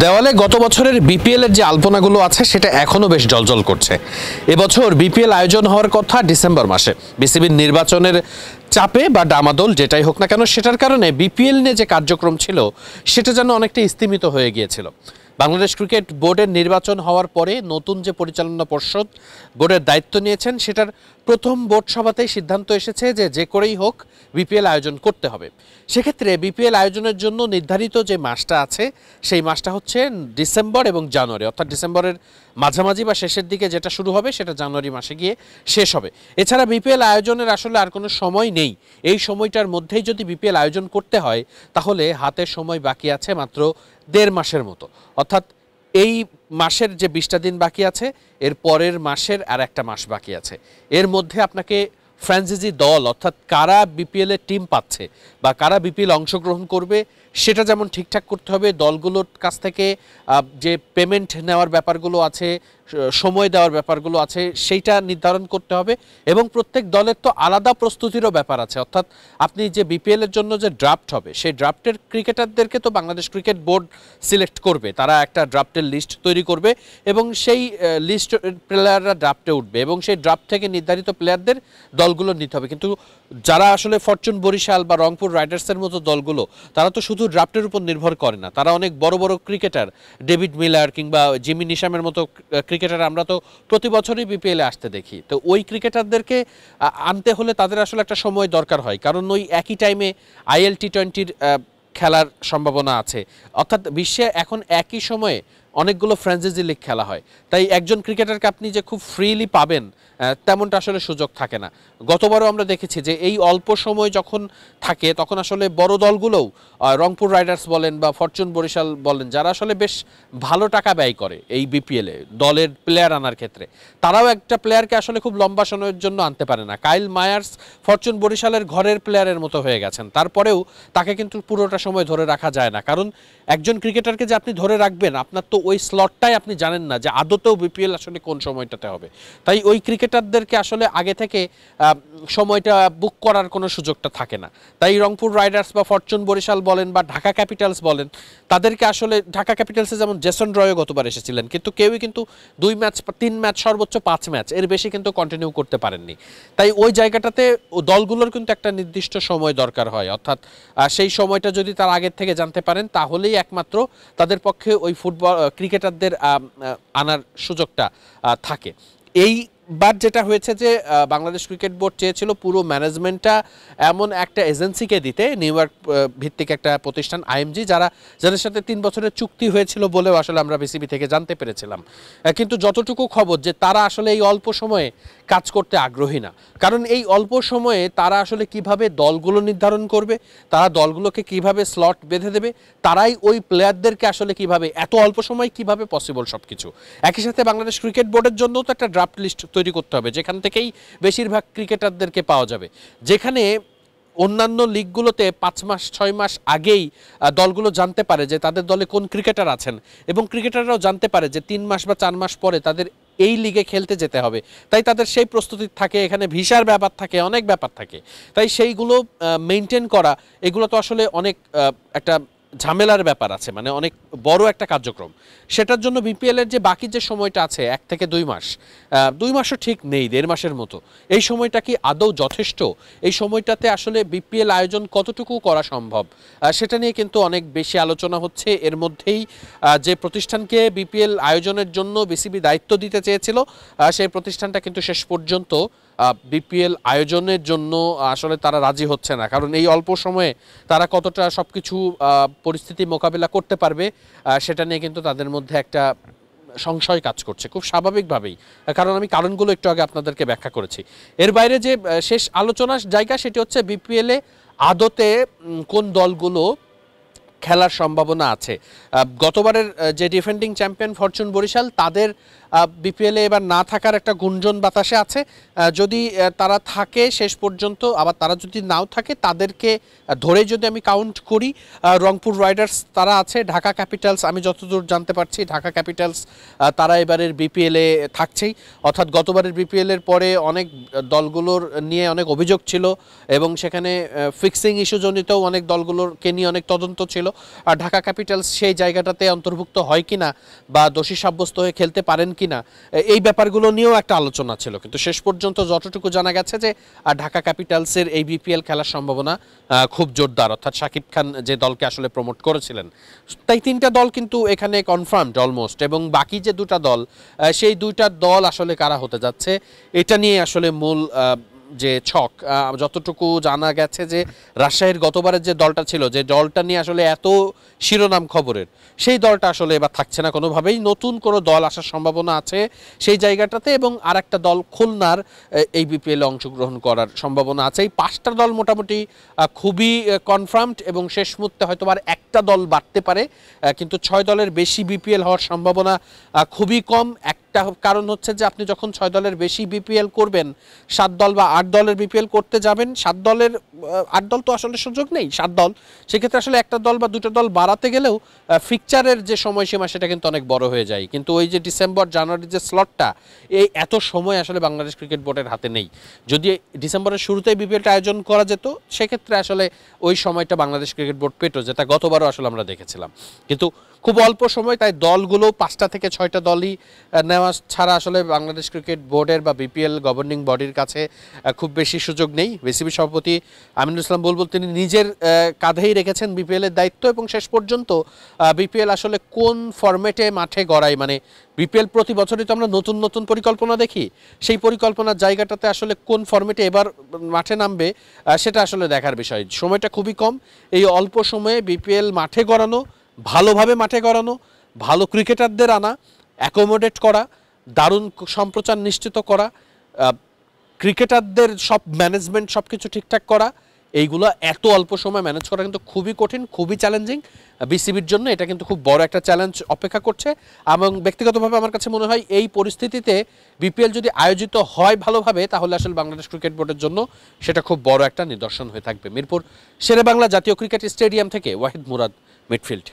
দেওয়ালে গত বছরের বিপিএল এর যে আলপনাগুলো আছে সেটা এখনো বেশ জ্বলজ্বল করছে। এবছর বিপিএল আয়োজন হওয়ার কথা ডিসেম্বর মাসে, বিসিবির নির্বাচনের চাপে বা ডামাদোল যেটাই হোক না কেন সেটার কারণে বিপিএল নিয়ে যে কার্যক্রম ছিল সেটা যেন অনেকটা স্তিমিত হয়ে গিয়েছিল। বাংলাদেশ ক্রিকেট বোর্ডের নির্বাচন হওয়ার পরে নতুন যে পরিচালনা পর্ষদ বোর্ডের দায়িত্ব নিয়েছেন সেটার প্রথম বোর্ড সভাতেই সিদ্ধান্ত এসেছে যে করেই হোক বিপিএল আয়োজন করতে হবে। সেক্ষেত্রে বিপিএল আয়োজনের জন্য নির্ধারিত যে মাসটা আছে সেই মাসটা হচ্ছে ডিসেম্বর এবং জানুয়ারি, অর্থাৎ ডিসেম্বরের মাঝামাঝি বা শেষের দিকে যেটা শুরু হবে সেটা জানুয়ারি মাসে গিয়ে শেষ হবে। এছাড়া বিপিএল আয়োজনের আসলে আর কোনো সময় নেই। এই সময়টার মধ্যেই যদি বিপিএল আয়োজন করতে হয় তাহলে হাতে সময় বাকি আছে মাত্র 1.5 মাসের মতো, অর্থাৎ এই মাসের যে 20টা দিন বাকি আছে এর পরের মাসের আর একটা মাস বাকি আছে। এর মধ্যে আপনাকে ফ্র্যাঞ্চাইজি দল অর্থাৎ কারা বিপিএল এর টিম পাচ্ছে বা কারা বিপিএল অংশগ্রহণ করবে সেটা যেমন ঠিকঠাক করতে হবে, দলগুলোর কাছ থেকে যে পেমেন্ট নেওয়ার ব্যাপারগুলো আছে, সময় দেওয়ার ব্যাপারগুলো আছে সেইটা নির্ধারণ করতে হবে এবং প্রত্যেক দলের তো আলাদা প্রস্তুতিরও ব্যাপার আছে। অর্থাৎ আপনি যে বিপিএল এর জন্য যে ড্রাফট হবে সেই ড্রাফটের ক্রিকেটারদেরকে তো বাংলাদেশ ক্রিকেট বোর্ড সিলেক্ট করবে, তারা একটা ড্রাফটের লিস্ট তৈরি করবে এবং সেই লিস্ট প্লেয়াররা ড্রাফটে উঠবে এবং সেই ড্রাফট থেকে নির্ধারিত প্লেয়ারদের দলগুলো নিতে হবে। কিন্তু যারা আসলে ফরচুন বরিশাল বা রংপুর রাইডার্সের মতো দলগুলো তারা তো শুধু ড্রাফটের উপর নির্ভর করে না, তারা অনেক বড় বড় ক্রিকেটার, ডেভিড মিলার কিংবা জিমি নিশামের মতো ক্রিকেটার আমরা তো প্রতি বছরই বিপিএলে আসতে দেখি। তো ওই ক্রিকেটারদেরকে আনতে হলে তাদের আসলে একটা সময় দরকার হয়, কারণ ওই একই টাইমে আইএল টি20 খেলার সম্ভাবনা আছে। অর্থাৎ বিশ্বে এখন একই সময়ে অনেকগুলো ফ্র্যাঞ্চাইজি লিগ খেলা হয়, তাই একজন ক্রিকেটারকে আপনি যে খুব ফ্রিলি পাবেন তেমনটা আসলে সুযোগ থাকে না। গতবারও আমরা দেখেছি যে এই অল্প সময় যখন থাকে তখন আসলে বড় দলগুলোও রংপুর রাইডার্স বলেন বা ফরচুন বরিশাল বলেন, যারা আসলে বেশ ভালো টাকা ব্যয় করে এই বিপিএলে দলের প্লেয়ার আনার ক্ষেত্রে, তারাও একটা প্লেয়ারকে আসলে খুব লম্বা সময়ের জন্য আনতে পারে না। কাইল মায়ার্স ফরচুন বরিশালের ঘরের প্লেয়ারের মতো হয়ে গেছেন, তারপরেও তাকে কিন্তু পুরোটা সময় ধরে রাখা যায় না, কারণ একজন ক্রিকেটারকে যে আপনি ধরে রাখবেন আপনার তো ওই স্লটটাই আপনি জানেন না যে আদতেও বিপিএল আসলে কোন সময়টাতে হবে। তাই ওই ক্রিকেটারদেরকে আসলে আগে থেকে সময়টা বুক করার কোনো সুযোগটা থাকে না। তাই রংপুর রাইডার্স বা ফরচুন বরিশাল বলেন বা ঢাকা ক্যাপিটালস বলেন, তাদেরকে আসলে ঢাকা ক্যাপিটালসে যেমন জেসন রয়ও গতবার এসেছিলেন, কিন্তু কেউই কিন্তু 2 ম্যাচ 3 ম্যাচ সর্বোচ্চ 5 ম্যাচ এর বেশি কিন্তু কন্টিনিউ করতে পারেননি। তাই ওই জায়গাটাতে দলগুলোর কিন্তু একটা নির্দিষ্ট সময় দরকার হয়, অর্থাৎ সেই সময়টা যদি তার আগের থেকে জানতে পারেন তাহলেই একমাত্র তাদের পক্ষে ওই ফুটবল ক্রিকেটারদের আনার সুযোগটা থাকে। এইবার যেটা হয়েছে যে বাংলাদেশ ক্রিকেট বোর্ড চেয়েছিল পুরো ম্যানেজমেন্টটা এমন একটা এজেন্সিকে দিতে, নিউ ইয়র্ক ভিত্তিক একটা প্রতিষ্ঠান আইএমজি, যাদের সাথে 3 বছরের চুক্তি হয়েছিল বলেও আসলে আমরা বিসিবি থেকে জানতে পেরেছিলাম। কিন্তু যতটুকু খবর যে তারা আসলে এই অল্প সময়ে কাজ করতে আগ্রহী না, কারণ এই অল্প সময়ে তারা আসলে কিভাবে দলগুলো নির্ধারণ করবে, তারা দলগুলোকে কিভাবে স্লট বেঁধে দেবে, তারাই ওই প্লেয়ারদেরকে আসলে কিভাবে এত অল্প সময় কিভাবে পসিবল সবকিছু। একই সাথে বাংলাদেশ ক্রিকেট বোর্ডের জন্য তো একটা ড্রাফট লিস্ট তৈরি করতে হবে যেখান থেকেই বেশিরভাগ ক্রিকেটারদেরকে পাওয়া যাবে, যেখানে অন্যান্য লিগগুলোতে 5 মাস 6 মাস আগেই দলগুলো জানতে পারে যে তাদের দলে কোন ক্রিকেটার আছেন এবং ক্রিকেটাররাও জানতে পারে যে 3 মাস বা 4 মাস পরে তাদের এই লিগে খেলতে যেতে হবে। তাই তাদের সেই প্রস্তুতি থাকে, এখানে ভিসার ব্যাপার থাকে, অনেক ব্যাপার থাকে। তাই সেইগুলো মেনটেন করা এগুলো তো আসলে অনেক একটা ঝামেলার ব্যাপার আছে, মানে অনেক বড় একটা কার্যক্রম। সেটার জন্য বিপিএল এর যে বাকি যে সময়টা আছে 1 থেকে 2 মাস, 2 মাসও ঠিক নেই, 1.5 মাসের মতো, এই সময়টা কি আদৌ যথেষ্ট? এই সময়টাতে আসলে বিপিএল আয়োজন কতটুকু করা সম্ভব সেটা নিয়ে কিন্তু অনেক বেশি আলোচনা হচ্ছে। এর মধ্যেই যে প্রতিষ্ঠানকে বিপিএল আয়োজনের জন্য বিসিবি দায়িত্ব দিতে চেয়েছিল সেই প্রতিষ্ঠানটা কিন্তু শেষ পর্যন্ত বিপিএল আয়োজনের জন্য আসলে তারা রাজি হচ্ছে না, কারণ এই অল্প সময়ে তারা কতটা সবকিছু পরিস্থিতি মোকাবিলা করতে পারবে সেটা নিয়ে কিন্তু তাদের মধ্যে একটা সংশয় কাজ করছে খুব স্বাভাবিকভাবেই, কারণ আমি কারণগুলো একটু আগে আপনাদেরকে ব্যাখ্যা করেছি। এর বাইরে যে শেষ আলোচনার জায়গা সেটি হচ্ছে বিপিএলে আদতে কোন দলগুলো খেলার সম্ভাবনা আছে। গতবারের যে ডিফেন্ডিং চ্যাম্পিয়ন ফরচুন বরিশাল, তাদের বিপিএলে এবার না থাকার একটা গুঞ্জন বাতাসে আছে। যদি তারা থাকে শেষ পর্যন্ত, আবার তারা যদি নাও থাকে তাদেরকে ধরে যদি আমি কাউন্ট করি, রংপুর রাইডার্স তারা আছে, ঢাকা ক্যাপিটালস আমি যতদূর জানতে পারছি ঢাকা ক্যাপিটালস তারা এবারের বিপিএলে থাকছেই। অর্থাৎ গতবারের বিপিএলের পরে অনেক দলগুলোর নিয়ে অনেক অভিযোগ ছিল এবং সেখানে ফিক্সিং ইস্যুজনিতও অনেক দলগুলোরকে নিয়ে অনেক তদন্ত ছিল। আর ঢাকা ক্যাপিটালস সেই জায়গাটাতে অন্তর্ভুক্ত হয় কিনা বা দোষী সাব্যস্ত হয়ে খেলতে পারেন কিনা, এই ব্যাপারগুলো নিয়েও একটা আলোচনা ছিল। কিন্তু শেষ পর্যন্ত যতটুকু জানা গেছে যে ঢাকা ক্যাপিটালসের এই বিপিএল খেলার সম্ভাবনা খুব জোরদার, অর্থাৎ শাকিব খান যে দলকে আসলে প্রমোট করেছিলেন। তাই তিনটা দল কিন্তু এখানে কনফার্মড অলমোস্ট, এবং বাকি যে দুটা দল, সেই দুইটা দল আসলে কারা হতে যাচ্ছে এটা নিয়ে আসলে মূল যে ছক। যতটুকু জানা গেছে যে রাজশাহীর গতবারের যে দলটা ছিল, যে দলটা নিয়ে আসলে এত শিরোনাম খবরের, সেই দলটা আসলে এবার থাকছে না কোনোভাবেই। নতুন কোনো দল আসার সম্ভাবনা আছে সেই জায়গাটাতে, এবং আর একটা দল খুলনার এই বিপিএলে অংশগ্রহণ করার সম্ভাবনা আছে। এই পাঁচটা দল মোটামুটি খুবই কনফার্মড, এবং শেষ মুহূর্তে হয়তো আর একটা দল বাড়তে পারে, কিন্তু 6 দলের বেশি বিপিএল হওয়ার সম্ভাবনা খুবই কম। একটা কারণ হচ্ছে যে আপনি যখন 6 দলের বেশি বিপিএল করবেন, 7 দল বা 8 দলের বিপিএল করতে যাবেন, 7 দলের 8 দল তো আসলে সুযোগ নেই, 7 দল, সেক্ষেত্রে আসলে একটা দল বা দুটো দল বাড়াতে গেলেও ফিকচারের যে সময়সীমা সেটা কিন্তু অনেক বড় হয়ে যায়। কিন্তু ওই যে ডিসেম্বর জানুয়ারির যে স্লটটা, এই এত সময় আসলে বাংলাদেশ ক্রিকেট বোর্ডের হাতে নেই। যদি ডিসেম্বরের শুরুতেই বিপিএলটা আয়োজন করা যেত, সেক্ষেত্রে আসলে ওই সময়টা বাংলাদেশ ক্রিকেট বোর্ড পেতো, যেটা গতবারও আসলে আমরা দেখেছিলাম। কিন্তু খুব অল্প সময়, তাই দলগুলো 5টা থেকে 6টা দলই নেওয়া ছাড়া আসলে বাংলাদেশ ক্রিকেট বোর্ডের বা বিপিএল গভর্নিং বডির কাছে খুব বেশি সুযোগ নেই। বিসিবি সভাপতি আমিনুল ইসলাম বুলবুল তিনি নিজের কাঁধেই রেখেছেন বিপিএলের দায়িত্ব, এবং শেষ পর্যন্ত বিপিএল আসলে কোন ফরম্যাটে মাঠে গড়ায়, মানে বিপিএল প্রতি বছরই তো আমরা নতুন নতুন পরিকল্পনা দেখি, সেই পরিকল্পনার জায়গাটাতে আসলে কোন ফরম্যাটে এবার মাঠে নামবে সেটা আসলে দেখার বিষয়। সময়টা খুবই কম, এই অল্প সময়ে বিপিএল মাঠে গড়ানো, ভালোভাবে মাঠে গড়ানো, ভালো ক্রিকেটারদের আনা, অ্যাকোমোডেট করা, দারুণ সম্প্রচার নিশ্চিত করা, ক্রিকেটারদের সব ম্যানেজমেন্ট সব কিছু ঠিকঠাক করা, এইগুলো এত অল্প সময় ম্যানেজ করা কিন্তু খুবই কঠিন, খুবই চ্যালেঞ্জিং। বিসিবির জন্য এটা কিন্তু খুব বড় একটা চ্যালেঞ্জ অপেক্ষা করছে। এবং ব্যক্তিগতভাবে আমার কাছে মনে হয় এই পরিস্থিতিতে বিপিএল যদি আয়োজিত হয় ভালোভাবে, তাহলে আসলে বাংলাদেশ ক্রিকেট বোর্ডের জন্য সেটা খুব বড় একটা নিদর্শন হয়ে থাকবে। মিরপুর শেরেবাংলা জাতীয় ক্রিকেট স্টেডিয়াম থেকে ওয়াহিদ মুরাদ, মিডফিল্ড।